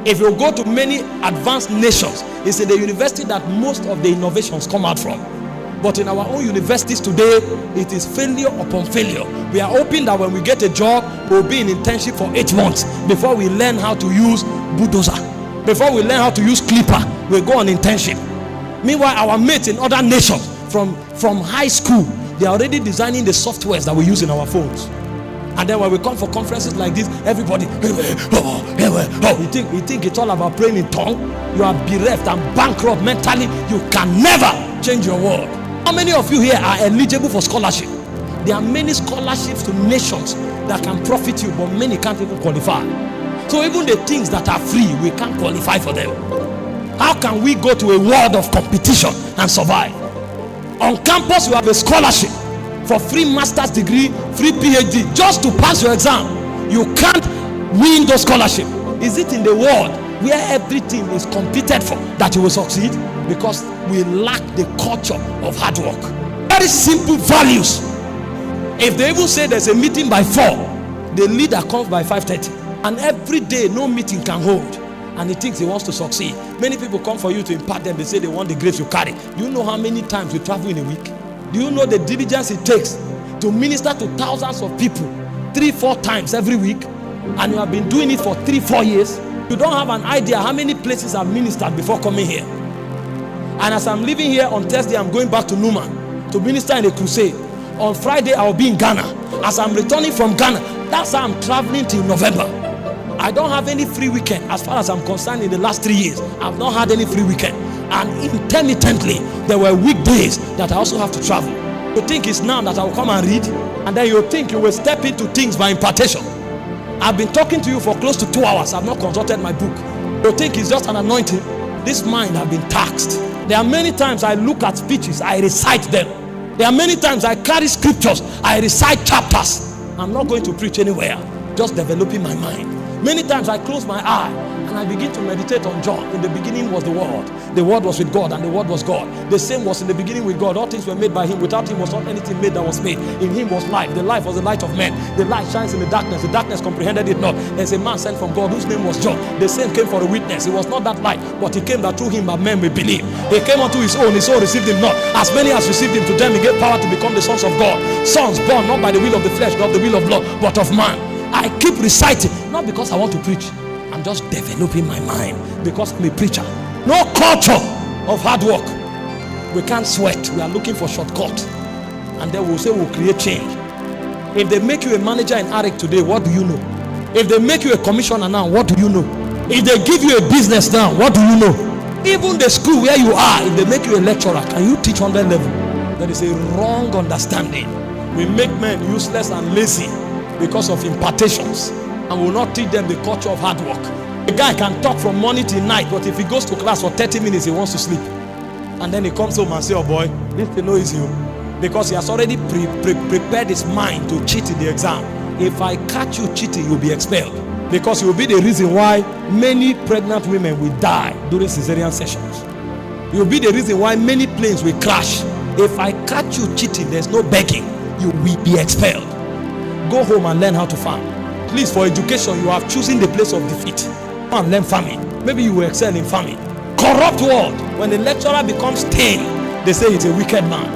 If you go to many advanced nations, it's in the university that most of the innovations come out from. But in our own universities today, it is failure upon failure. We are hoping that when we get a job, we'll be in internship for 8 months before we learn how to use bulldozer. Before we learn how to use clipper, we go on internship. Meanwhile, our mates in other nations from high school, they are already designing the softwares that we use in our phones. And then when we come for conferences like this, everybody, you think it's all about praying in tongue? You are bereft and bankrupt mentally. You can never change your world. How many of you here are eligible for scholarship? There are many scholarships to nations that can profit you, but many can't even qualify. So even the things that are free, we can't qualify for them. How can we go to a world of competition and survive? On campus, you have a scholarship for free master's degree, free PhD, just to pass your exam. You can't win the scholarship. Is it in the world where everything is competed for that you will succeed? Because we lack the culture of hard work. Very simple values. If they even say there's a meeting by 4, the leader comes by 5:30, and every day no meeting can hold, and he thinks he wants to succeed. Many people come for you to impart them. They say they want the grace you carry. Do you know how many times you travel in a week? Do you know the diligence it takes to minister to thousands of people 3-4 times every week? And you have been doing it for 3-4 years. You don't have an idea how many places I've ministered before coming here. And as I'm leaving here on Thursday, I'm going back to Numan to minister in a crusade. On Friday, I'll be in Ghana. As I'm returning from Ghana, that's how I'm traveling till November. I don't have any free weekend as far as I'm concerned. In the last 3 years, I've not had any free weekend. And intermittently, there were weekdays that I also have to travel. You think it's now that I'll come and read, and then you think you will step into things by impartation. I've been talking to you for close to 2 hours. I've not consulted my book. You think it's just an anointing? This mind has been taxed. There are many times I look at speeches, I recite them. There are many times I carry scriptures, I recite chapters. I'm not going to preach anywhere, just developing my mind. Many times I close my eye and I begin to meditate on John. In the beginning was the Word. The Word was with God, and the Word was God. The same was in the beginning with God. All things were made by Him. Without Him was not anything made that was made. In Him was life. The life was the light of men. The light shines in the darkness. The darkness comprehended it not. There's a man sent from God whose name was John. The same came for a witness. It was not that light, but He came that through Him that men may believe. He came unto His own received Him not. As many as received Him, to them He gave power to become the sons of God. Sons born not by the will of the flesh, not the will of blood, but of man. I keep reciting, not because I want to preach. I'm just developing my mind because I'm a preacher. No culture of hard work. We can't sweat. We are looking for shortcut, and then we'll say we'll create change. If they make you a manager in ARIC today, what do you know? If they make you a commissioner now, what do you know? If they give you a business now, what do you know? Even the school where you are, if they make you a lecturer, can you teach on that level? That is a wrong understanding. We make men useless and lazy because of impartations, and will not teach them the culture of hard work. A guy can talk from morning till night, but if he goes to class for 30 minutes, he wants to sleep. And then he comes home and says, oh boy, this thing is you. Because he has already prepared his mind to cheat in the exam. If I catch you cheating, you'll be expelled. Because you will be the reason why many pregnant women will die during cesarean sessions. You will be the reason why many planes will crash. If I catch you cheating, there's no begging. You will be expelled. Go home and learn how to farm. Please, for education, you have chosen the place of defeat. Go and learn farming. Maybe you will excel in farming. Corrupt world. When the lecturer becomes tame, they say he's a wicked man.